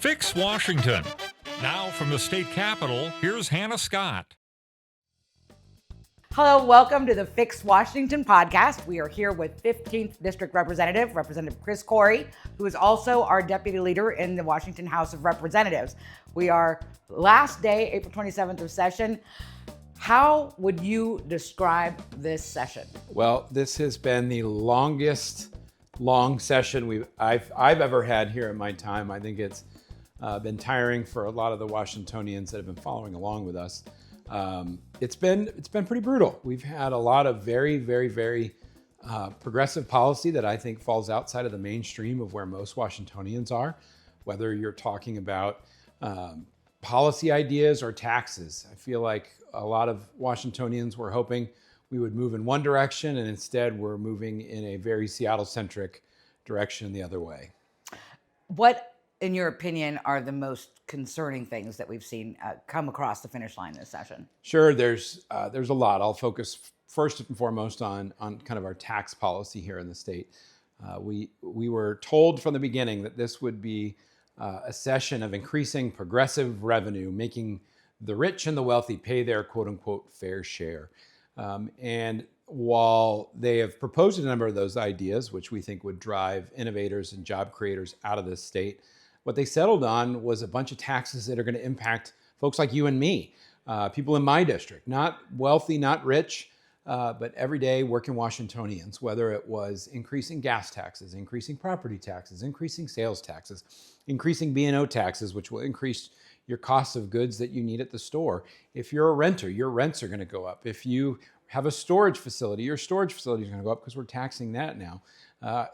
Fix Washington. Now from the state capitol, here's Hannah Scott. Hello, welcome to the Fix Washington podcast. We are here with 15th District Representative Chris Corry, who is also our deputy leader in the Washington House of Representatives. We are last day, April 27th of session. How would you describe this session? Well, this has been the longest long session I've ever had here in my time. I think it's been tiring for a lot of the Washingtonians that have been following along with us. It's been pretty brutal. We've had a lot of very progressive policy that I think falls outside of the mainstream of where most Washingtonians are, whether you're talking about policy ideas or taxes. I feel like a lot of Washingtonians were hoping we would move in one direction, and instead we're moving in a very Seattle-centric direction the other way. What, in your opinion, are the most concerning things that we've seen come across the finish line this session? Sure, there's a lot. I'll focus first and foremost on kind of our tax policy here in the state. We were told from the beginning that this would be a session of increasing progressive revenue, making the rich and the wealthy pay their quote-unquote fair share. And while they have proposed a number of those ideas, which we think would drive innovators and job creators out of this state, what they settled on was a bunch of taxes that are going to impact folks like you and me, people in my district, not wealthy, not rich, but everyday working Washingtonians, whether it was increasing gas taxes, increasing property taxes, increasing sales taxes, increasing B&O taxes, which will increase your costs of goods that you need at the store. If you're a renter, your rents are going to go up. If you have a storage facility, your storage facility is going to go up because we're taxing that now.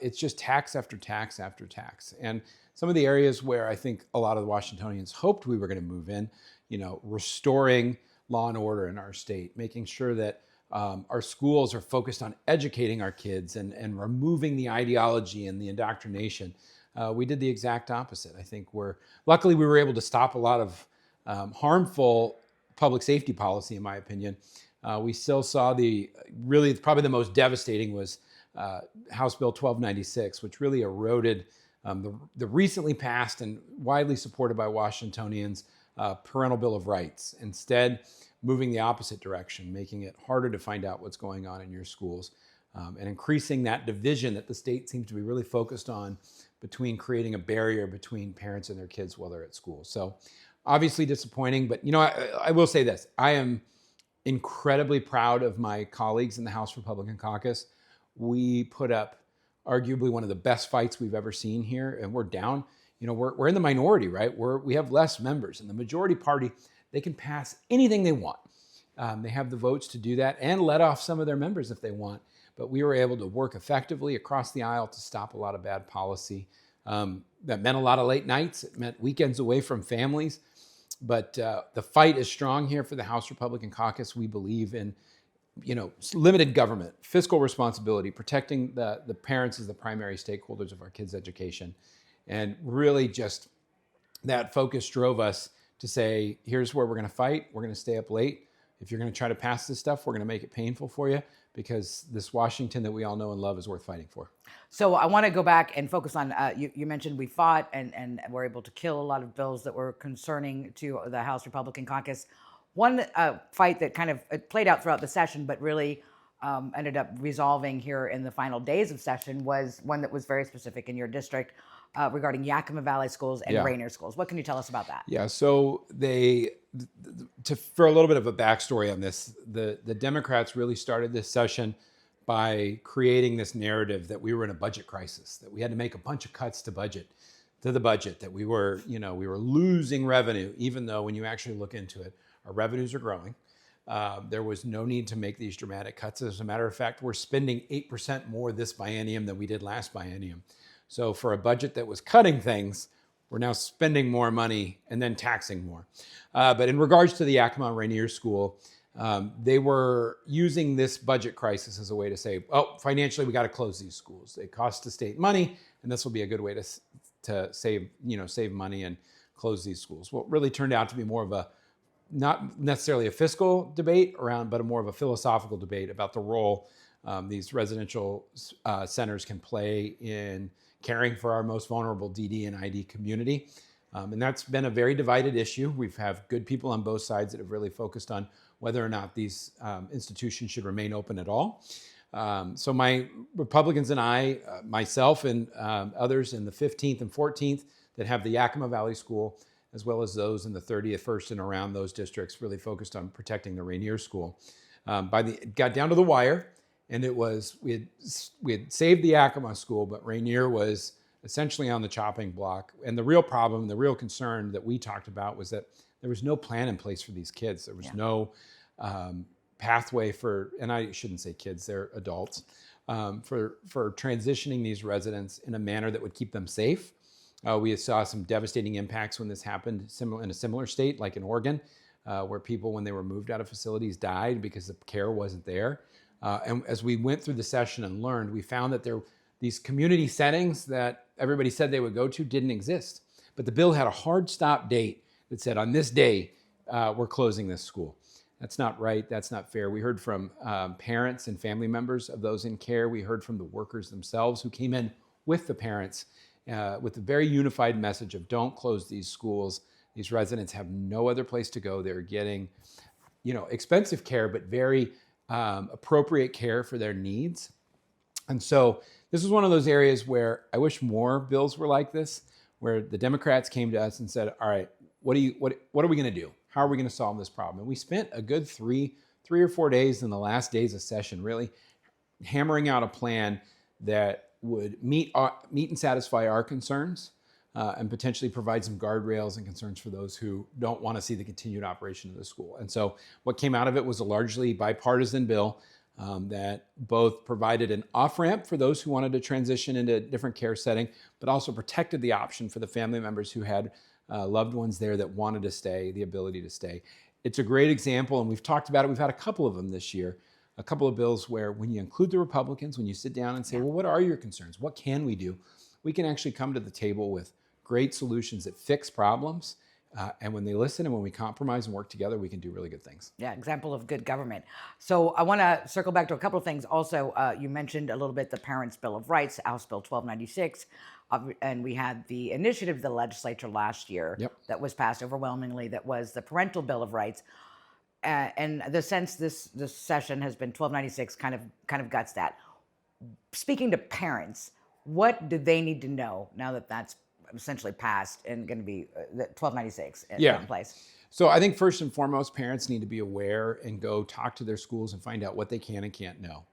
It's just tax after tax after tax. And some of the areas where I think a lot of the Washingtonians hoped we were going to move in, restoring law and order in our state, making sure that our schools are focused on educating our kids and removing the ideology and the indoctrination. We did the exact opposite. I think luckily we were able to stop a lot of harmful public safety policy, in my opinion. We still saw probably the most devastating was House Bill 1296, which really eroded the recently passed and widely supported by Washingtonians Parental Bill of Rights, instead moving the opposite direction, making it harder to find out what's going on in your schools, and increasing that division that the state seems to be really focused on between creating a barrier between parents and their kids while they're at school. So obviously disappointing, but I will say this. I am incredibly proud of my colleagues in the House Republican Caucus. We put up arguably one of the best fights we've ever seen here, and we're down. We're in the minority, right? We have less members, and the majority party, they can pass anything they want. They have the votes to do that and let off some of their members if they want. But we were able to work effectively across the aisle to stop a lot of bad policy. That meant a lot of late nights. It meant weekends away from families. But the fight is strong here for the House Republican Caucus. We believe in, limited government, fiscal responsibility, protecting the parents as the primary stakeholders of our kids' education. And really just that focus drove us to say, here's where we're going to fight. We're going to stay up late. If you're going to try to pass this stuff, we're going to make it painful for you, because this Washington that we all know and love is worth fighting for. So I want to go back and focus on, you mentioned we fought and were able to kill a lot of bills that were concerning to the House Republican Caucus. One fight that kind of played out throughout the session, but really ended up resolving here in the final days of session, was one that was very specific in your district regarding Yakima Valley schools and Rainier schools. What can you tell us about that? Yeah, so for a little bit of a backstory on this, the Democrats really started this session by creating this narrative that we were in a budget crisis, that we had to make a bunch of cuts to the budget, that we were losing revenue, even though when you actually look into it, our revenues are growing. There was no need to make these dramatic cuts. As a matter of fact, we're spending 8% more this biennium than we did last biennium. So for a budget that was cutting things, we're now spending more money and then taxing more. But in regards to the Yakima Rainier School, they were using this budget crisis as a way to say, financially, we got to close these schools. It costs the state money, and this will be a good way to save money and close these schools. Well, it really turned out to be more of a, not necessarily a fiscal debate but more of a philosophical debate about the role these residential centers can play in caring for our most vulnerable DD and ID community. And that's been a very divided issue. We've have good people on both sides that have really focused on whether or not these institutions should remain open at all. So my Republicans and I, myself and others in the 15th and 14th that have the Yakima Valley School, as well as those in the 30th, 1st, and around those districts, really focused on protecting the Rainier School. It got down to the wire, and it was we had saved the Yakima School, but Rainier was essentially on the chopping block. And the real problem, the real concern that we talked about was that there was no plan in place for these kids. There was no pathway for, and I shouldn't say kids, they're adults, for transitioning these residents in a manner that would keep them safe. We saw some devastating impacts when this happened in a similar state, like in Oregon, where people, when they were moved out of facilities, died because the care wasn't there. And as we went through the session and learned, we found that these community settings that everybody said they would go to didn't exist. But the bill had a hard stop date that said, on this day, we're closing this school. That's not right. That's not fair. We heard from parents and family members of those in care. We heard from the workers themselves who came in with the parents with a very unified message of don't close these schools. These residents have no other place to go. They're getting, expensive care, but very appropriate care for their needs. And so this is one of those areas where I wish more bills were like this, where the Democrats came to us and said, all right, what are we going to do? How are we going to solve this problem? And we spent a good three or 4 days in the last days of session really hammering out a plan that would meet and satisfy our concerns and potentially provide some guardrails and concerns for those who don't want to see the continued operation of the school. And so what came out of it was a largely bipartisan bill that both provided an off-ramp for those who wanted to transition into a different care setting, but also protected the option for the family members who had loved ones there that wanted to stay, the ability to stay. It's a great example, and we've talked about it. We've had a couple of them this year, a couple of bills where when you include the Republicans, when you sit down and say, well, what are your concerns? What can we do? We can actually come to the table with great solutions that fix problems. And when they listen and when we compromise and work together, we can do really good things. Yeah, example of good government. So I want to circle back to a couple of things. Also, you mentioned a little bit the Parents' Bill of Rights, House Bill 1296, and we had the initiative of the legislature last year that was passed overwhelmingly, that was the Parental Bill of Rights. And the sense this session has been 1296 kind of guts that. Speaking to parents, what do they need to know now that that's essentially passed and going to be 1296 in place? So I think first and foremost, parents need to be aware and go talk to their schools and find out what they can and can't know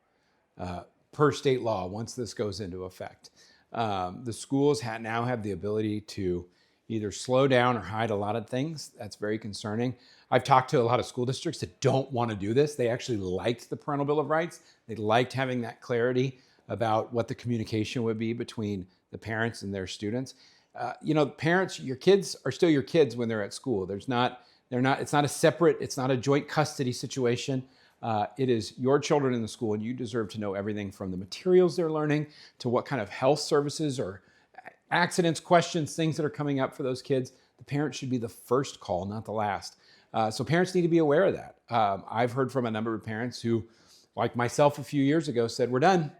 per state law once this goes into effect. The schools now have the ability to either slow down or hide a lot of things. That's very concerning. I've talked to a lot of school districts that don't want to do this. They actually liked the Parental Bill of Rights. They liked having that clarity about what the communication would be between the parents and their students. Parents, your kids are still your kids when they're at school. It's not a joint custody situation. It is your children in the school, and you deserve to know everything from the materials they're learning to what kind of health services or accidents, questions, things that are coming up for those kids. The parent should be the first call, not the last. So parents need to be aware of that. I've heard from a number of parents who, like myself a few years ago, said, we're done.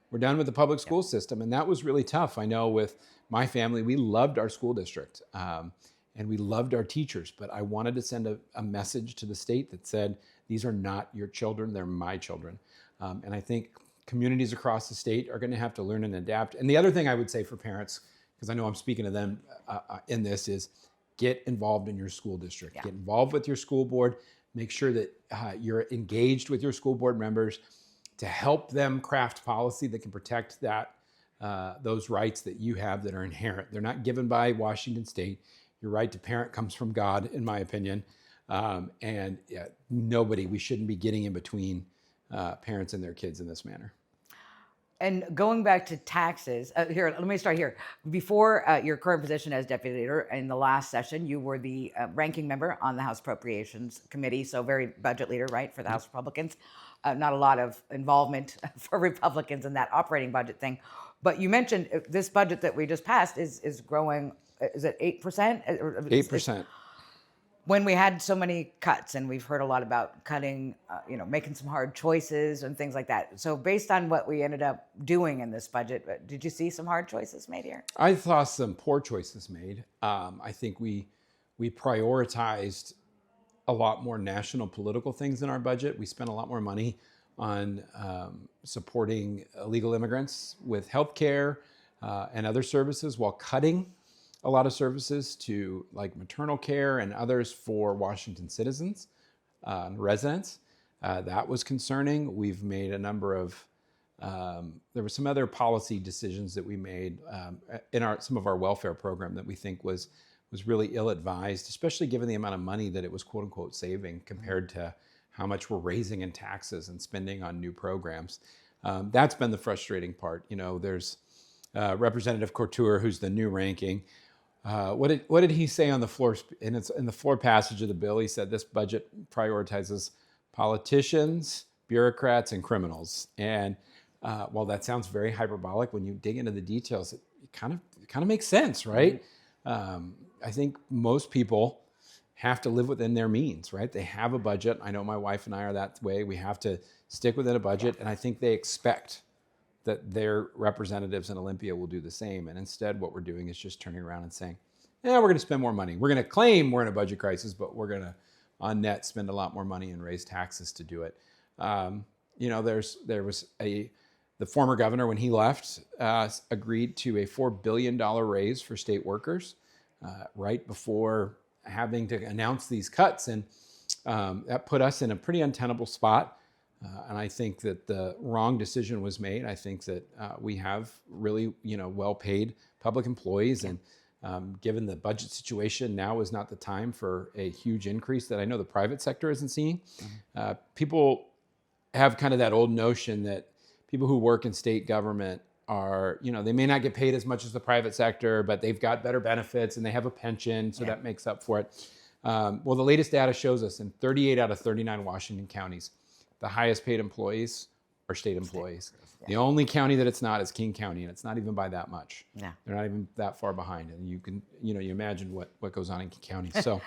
We're done with the public school system. And that was really tough. I know with my family, we loved our school district and we loved our teachers, but I wanted to send a message to the state that said, these are not your children, they're my children. And I think communities across the state are going to have to learn and adapt. And the other thing I would say for parents, because I know I'm speaking to them in this, is get involved in your school district. Get involved with your school board. Make sure that you're engaged with your school board members to help them craft policy that can protect those rights that you have that are inherent. They're not given by Washington State. Your right to parent comes from God, in my opinion. We shouldn't be getting in between parents and their kids in this manner. And going back to taxes, here, let me start here. Before your current position as deputy leader, in the last session, you were the ranking member on the House Appropriations Committee, so very budget leader, right, for the House Republicans. Not a lot of involvement for Republicans in that operating budget thing. But you mentioned this budget that we just passed is growing, is it 8%? 8%. when we had so many cuts, and we've heard a lot about cutting, making some hard choices and things like that. So based on what we ended up doing in this budget, did you see some hard choices made here? I saw some poor choices made. I think we prioritized a lot more national political things in our budget. We spent a lot more money on supporting illegal immigrants with healthcare and other services, while cutting a lot of services to like maternal care and others for Washington citizens and residents. That was concerning. We've made a number of, there were some other policy decisions that we made in some of our welfare program that we think was really ill-advised, especially given the amount of money that it was quote unquote saving compared to how much we're raising in taxes and spending on new programs. That's been the frustrating part. There's Representative Couture, who's the new ranking. What did he say on the floor? In the floor passage of the bill, he said this budget prioritizes politicians, bureaucrats, and criminals. And while that sounds very hyperbolic, when you dig into the details, it kind of makes sense, right? I think most people have to live within their means, right? They have a budget. I know my wife and I are that way. We have to stick within a budget, and I think they expect that their representatives in Olympia will do the same. And instead, what we're doing is just turning around and saying, we're going to spend more money. We're going to claim we're in a budget crisis, but we're going to, on net, spend a lot more money and raise taxes to do it. There was the former governor, when he left, agreed to a $4 billion raise for state workers right before having to announce these cuts. And that put us in a pretty untenable spot. And I think that the wrong decision was made. I think that we have really, well-paid public employees, and given the budget situation, now is not the time for a huge increase that I know the private sector isn't seeing. People have kind of that old notion that people who work in state government are, they may not get paid as much as the private sector, but they've got better benefits and they have a pension, so that makes up for it. Well, the latest data shows us in 38 out of 39 Washington counties, the highest paid employees are state employees. The only county that it's not is King County, and it's not even by that much. Yeah. They're not even that far behind. And you can, you imagine what goes on in King County. So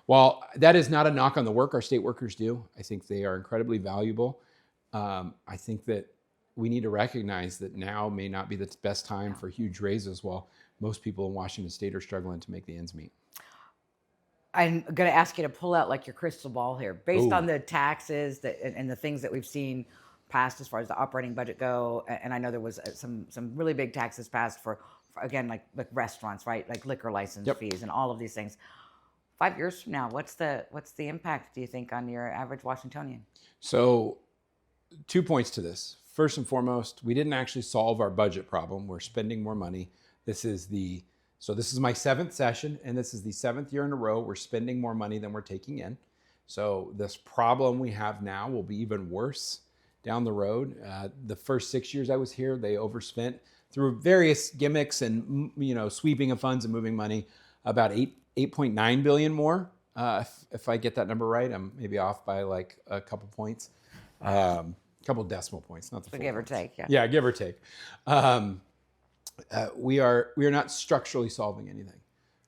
while that is not a knock on the work our state workers do, I think they are incredibly valuable. I think that we need to recognize that now may not be the best time for huge raises, while most people in Washington state are struggling to make the ends meet. I'm going to ask you to pull out like your crystal ball here, based on the taxes and the things that we've seen passed as far as the operating budget go. And I know there was some really big taxes passed for again, like restaurants, right? Like liquor license fees and all of these things. 5 years from now, what's the impact, do you think, on your average Washingtonian? So 2 points to this. First and foremost, we didn't actually solve our budget problem. We're spending more money. This is my 7th session, and this is the 7th year in a row we're spending more money than we're taking in. So this problem we have now will be even worse down the road. The first 6 years I was here, they overspent through various gimmicks and sweeping of funds and moving money about 8.9 billion more. If I get that number right, I'm maybe off by like a couple points, couple decimal points, not the full give or points. take. Yeah, give or take. We are not structurally solving anything.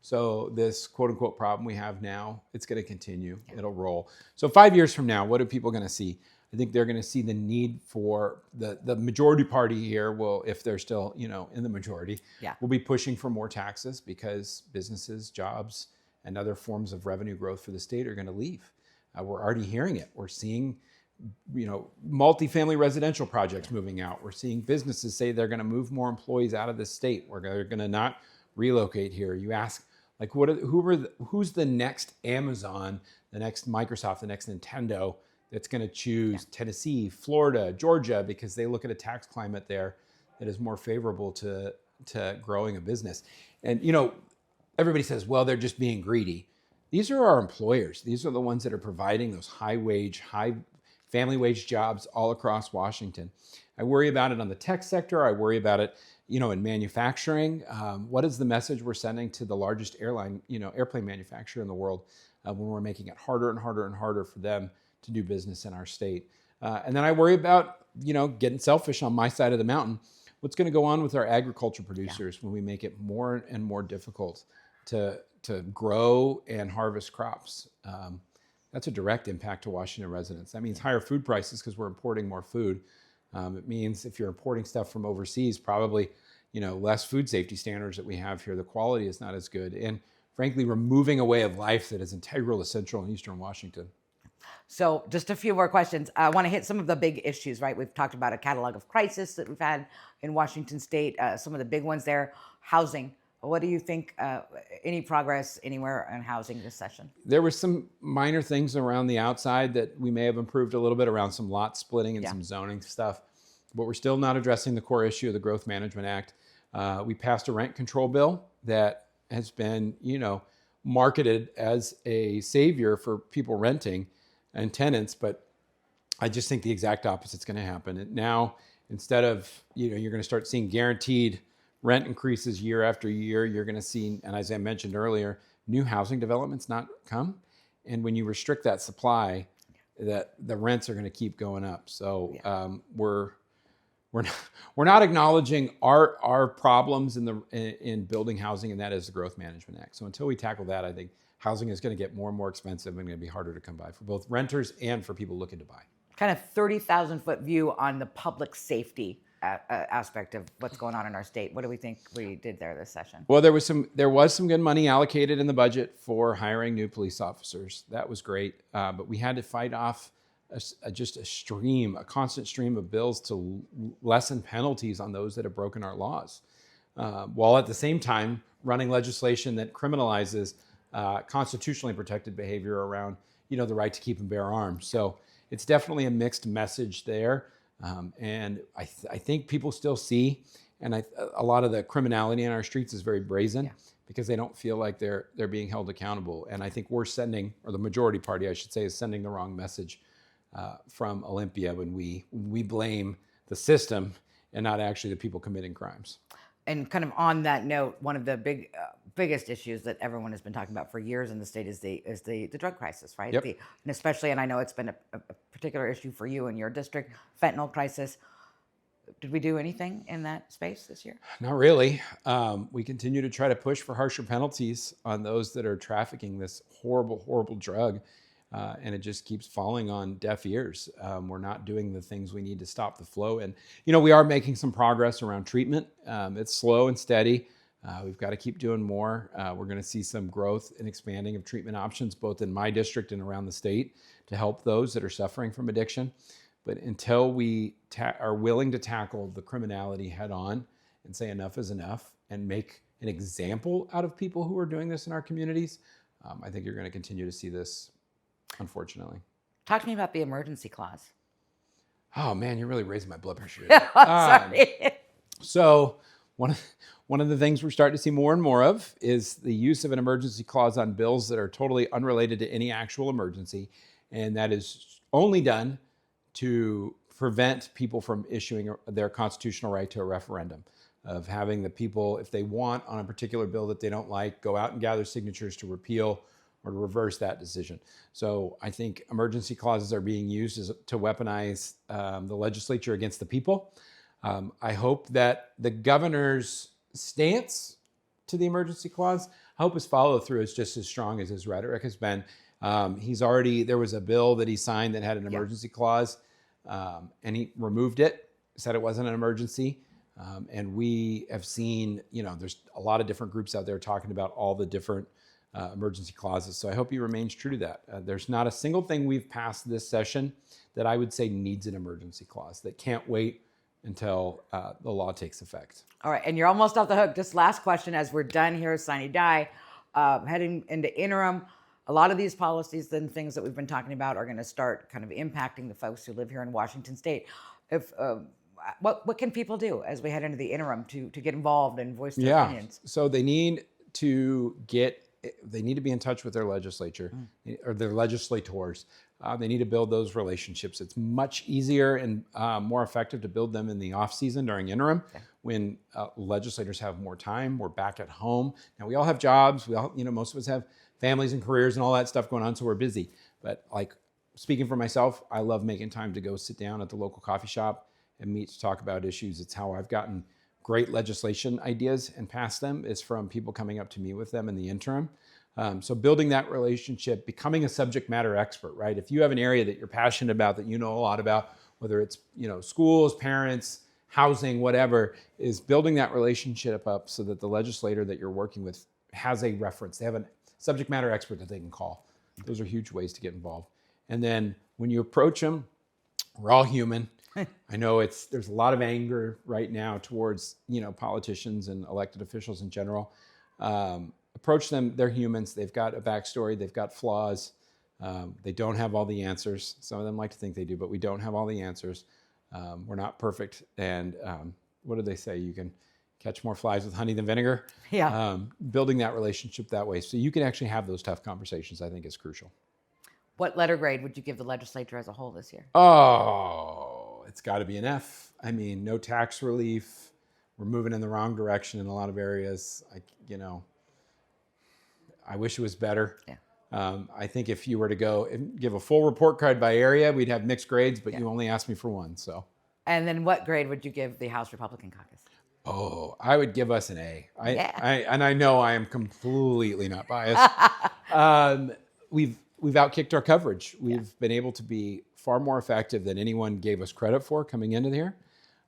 So this quote unquote problem we have now, it's going to continue. It'll roll. So 5 years from now, what are people going to see? I think they're going to see the need for the majority party here will, if they're still, in the majority, will be pushing for more taxes because businesses, jobs, and other forms of revenue growth for the state are going to leave. We're already hearing it. We're seeing multifamily residential projects moving out. We're seeing businesses say they're going to move more employees out of the state. They're going to not relocate here. You ask, like, who's the next Amazon, the next Microsoft, the next Nintendo that's going to choose Tennessee, Florida, Georgia, because they look at a tax climate there that is more favorable to growing a business. And everybody says, well, they're just being greedy. These are our employers. These are the ones that are providing those high family wage jobs all across Washington. I worry about it on the tech sector. I worry about it, in manufacturing. What is the message we're sending to the largest airplane manufacturer in the world when we're making it harder and harder and harder for them to do business in our state? And then I worry about, getting selfish on my side of the mountain. What's going to go on with our agriculture producers when we make it more and more difficult to to grow and harvest crops. That's a direct impact to Washington residents. That means higher food prices because we're importing more food. It means if you're importing stuff from overseas, probably less food safety standards that we have here. The quality is not as good, and frankly, we're moving a way of life that is integral to Central and Eastern Washington. So just a few more questions. I want to hit some of the big issues, right? We've talked about a catalog of crisis that we've had in Washington State. Some of the big ones there. Housing. What do you think? Any progress anywhere on housing this session? There were some minor things around the outside that we may have improved a little bit around some lot splitting and some zoning stuff, but we're still not addressing the core issue of the Growth Management Act. We passed a rent control bill that has been, marketed as a savior for people renting and tenants, but I just think the exact opposite is going to happen. And now, instead of, you're going to start seeing guaranteed rent increases year after year, you're going to see, and as I mentioned earlier, new housing developments not come. And when you restrict that supply, that the rents are going to keep going up. So we're not acknowledging our problems in building housing, and that is the Growth Management Act. So until we tackle that, I think housing is going to get more and more expensive and going to be harder to come by for both renters and for people looking to buy. Kind of 30,000-foot view on the public safety aspect of what's going on in our state. What do we think we did there this session? Well, there was some good money allocated in the budget for hiring new police officers. That was great, but we had to fight off a constant stream of bills to lessen penalties on those that have broken our laws, while at the same time running legislation that criminalizes constitutionally protected behavior around, the right to keep and bear arms. So it's definitely a mixed message there. And I think people still see, and a lot of the criminality in our streets is very brazen because they don't feel like they're being held accountable. And I think we're sending, or the majority party, I should say, is sending the wrong message from Olympia when we blame the system and not actually the people committing crimes. And kind of on that note, one of the biggest issues that everyone has been talking about for years in the state is the drug crisis, right? Yep. And especially, and I know it's been a particular issue for you in your district, fentanyl crisis. Did we do anything in that space this year? Not really. We continue to try to push for harsher penalties on those that are trafficking this horrible, horrible drug. And it just keeps falling on deaf ears. We're not doing the things we need to stop the flow. And, we are making some progress around treatment. It's slow and steady. We've got to keep doing more. We're going to see some growth and expanding of treatment options, both in my district and around the state, to help those that are suffering from addiction. But until we are willing to tackle the criminality head on and say enough is enough and make an example out of people who are doing this in our communities, I think you're going to continue to see this, unfortunately. Talk to me about the emergency clause. Oh man, you're really raising my blood pressure. Sorry. So one of the things we're starting to see more and more of is the use of an emergency clause on bills that are totally unrelated to any actual emergency. And that is only done to prevent people from issuing their constitutional right to a referendum, of having the people, if they want on a particular bill that they don't like, go out and gather signatures to repeal or to reverse that decision. So I think emergency clauses are being used to weaponize the legislature against the people. I hope that the governor's stance to the emergency clause, I hope his follow through is just as strong as his rhetoric has been. There was a bill that he signed that had an emergency clause, and he removed it, said it wasn't an emergency. And we have seen, there's a lot of different groups out there talking about all the different emergency clauses. So I hope he remains true to that. There's not a single thing we've passed this session that I would say needs an emergency clause, that can't wait until the law takes effect. All right, and you're almost off the hook. Just last question as we're done here, sine die, heading into interim. A lot of these policies and things that we've been talking about are going to start kind of impacting the folks who live here in Washington State. What can people do as we head into the interim to get involved and voice their opinions? So they need to be in touch with their legislature or their legislators. They need to build those relationships. It's much easier and more effective to build them in the off season during interim when legislators have more time. We're back at home. Now we all have jobs. We all, most of us have families and careers and all that stuff going on, so we're busy. But like speaking for myself, I love making time to go sit down at the local coffee shop and meet to talk about issues. It's how I've gotten great legislation ideas and pass them is from people coming up to me with them in the interim. So building that relationship, becoming a subject matter expert, right? If you have an area that you're passionate about, that you know a lot about, whether it's, schools, parents, housing, whatever, is building that relationship up so that the legislator that you're working with has a reference. They have a subject matter expert that they can call. Those are huge ways to get involved. And then when you approach them, we're all human. I know there's a lot of anger right now towards, politicians and elected officials in general. Approach them, they're humans. They've got a backstory, they've got flaws. They don't have all the answers. Some of them like to think they do, but we don't have all the answers. We're not perfect. And what do they say? You can catch more flies with honey than vinegar. Yeah. Building that relationship that way so you can actually have those tough conversations, I think, is crucial. What letter grade would you give the legislature as a whole this year? Oh, it's got to be an F. I mean, no tax relief. We're moving in the wrong direction in a lot of areas. I wish it was better. Yeah. I think if you were to go and give a full report card by area, we'd have mixed grades, but you only asked me for one. So. And then what grade would you give the House Republican caucus? Oh, I would give us an A. I know I am completely not biased. We've outkicked our coverage. We've been able to be far more effective than anyone gave us credit for coming into here.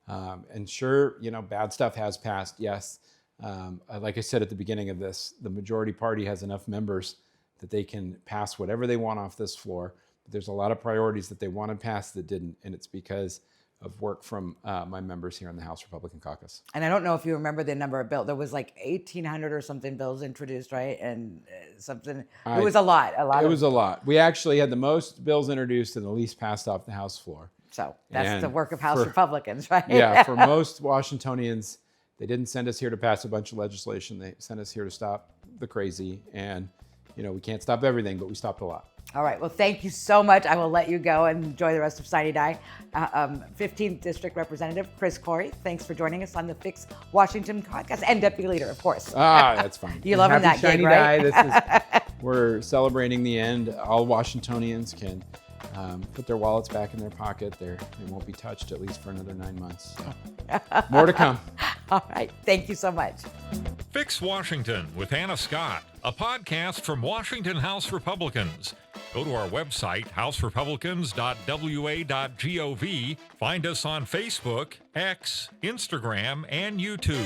And sure, bad stuff has passed. Yes. Like I said at the beginning of this, the majority party has enough members that they can pass whatever they want off this floor. But there's a lot of priorities that they wanted passed that didn't, and it's because of work from my members here in the House Republican Caucus. And I don't know if you remember the number of bills. There was like 1,800 or something bills introduced, right? And something. It was a lot. It was a lot. We actually had the most bills introduced and the least passed off the House floor. So that's the work of House Republicans, right? Yeah, for most Washingtonians, they didn't send us here to pass a bunch of legislation. They sent us here to stop the crazy. And, we can't stop everything, but we stopped a lot. All right. Well, thank you so much. I will let you go and enjoy the rest of Sine Die. 15th District Representative Chris Corry, thanks for joining us on the Fix Washington podcast, and Deputy Leader, of course. That's fine. You love that gig, right? We're celebrating the end. All Washingtonians can put their wallets back in their pocket. They won't be touched at least for another 9 months. So. More to come. All right. Thank you so much. Fix Washington with Hannah Scott, a podcast from Washington House Republicans. Go to our website, houserepublicans.wa.gov. Find us on Facebook, X, Instagram, and YouTube.